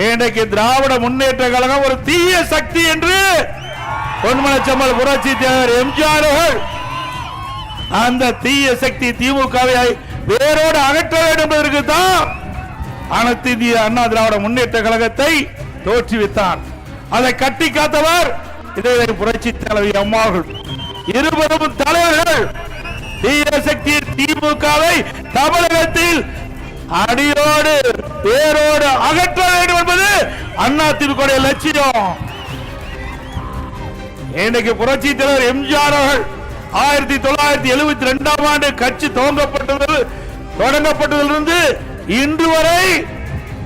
இன்றைக்கு திராவிட முன்னேற்ற கழகம் ஒரு தீய சக்தி என்று பொன்மனச்செம்மல் புரட்சி தலைவர் எம்ஜிஆர் அவர்கள் அந்த தீய சக்தி திமுகவை வேரோடு அகற்ற வேண்டும் என்பதற்கு தான் அனைத்து இந்திய அண்ணா திராவிட முன்னேற்ற கழகத்தை தோற்றுவித்தார். அதை கட்டி காத்தவர் இதே புரட்சி தலைவி அம்மா அவர்கள். இருவரும் தலைவர்கள் தீய சக்தி திமுகவை தமிழகத்தில் அடியோடு வேரோடு அகற்ற வேண்டும் என்பது அண்ணா திமுக லட்சியம். இன்றைக்கு புரட்சி தலைவர் எம்ஜிஆர் அவர்கள் 1972ஆம் ஆண்டு கட்சி தொடங்கப்பட்டதிலிருந்து இன்று வரை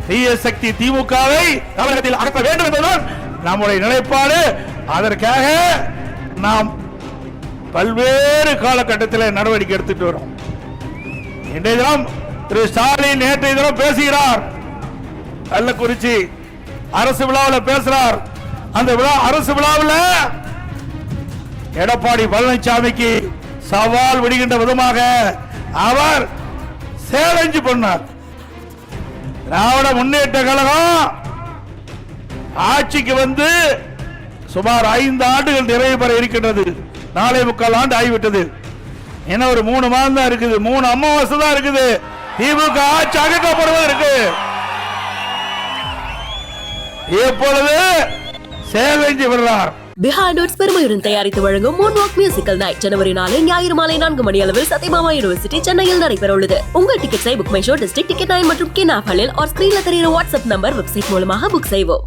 தீய சக்தி திமுகவை தமிழகத்தில் அகற்ற வேண்டும் என்பதுதான் நம்முடைய நிலைப்பாடு. அதற்காக நாம் பல்வேறு காலகட்டத்தில் நடவடிக்கை எடுத்துட்டு வரோம். இன்றைய தினம் திரு ஸ்டாலின் நேற்றைய தினம் பேசுகிறார், கள்ளக்குறிச்சி அரசு விழாவில் பேசுறார். அந்த அரசு விழாவில் எடப்பாடி பழனிசாமிக்கு சவால் விடுகின்ற விதமாக அவர் சேலஞ்சு பண்ணார். திராவிட முன்னேற்ற கழகம் ஆட்சிக்கு வந்து சுமார் 5 ஆண்டுகள் நிறைவு பெற இருக்கின்றது. 4.25 ஆண்டு ஆகிவிட்டது. என்ன ஒரு 3 மாதம் தான் இருக்குது, 3 அமாவாசை தான் இருக்குது. திமுக ஆட்சி அகற்றப்படுவது இருக்கு. இப்பொழுது சேலஞ்சு விடுறார். பிஹைண்ட் நோட்ஸ் பெருமையுடன் தயாரித்து வழங்கும் மூன்வாக் மியூசிக்கல் நைட் ஜனவரி 4 ஞாயிறு மாலை 4 மணி அளவில் சத்யபாமா யூனிவர்சிட்டி சென்னையில் நடைபெற உள்ளது. உங்கள் டிக்கெட்ஸை book my show district ticket 9 மற்றும் கின் ஆஃபலில் ஸ்கிரீன்ல தெரியுற வாட்ஸ்அப் நம்பர் வெப்சைட் மூலமாக புக் செய்வோம்.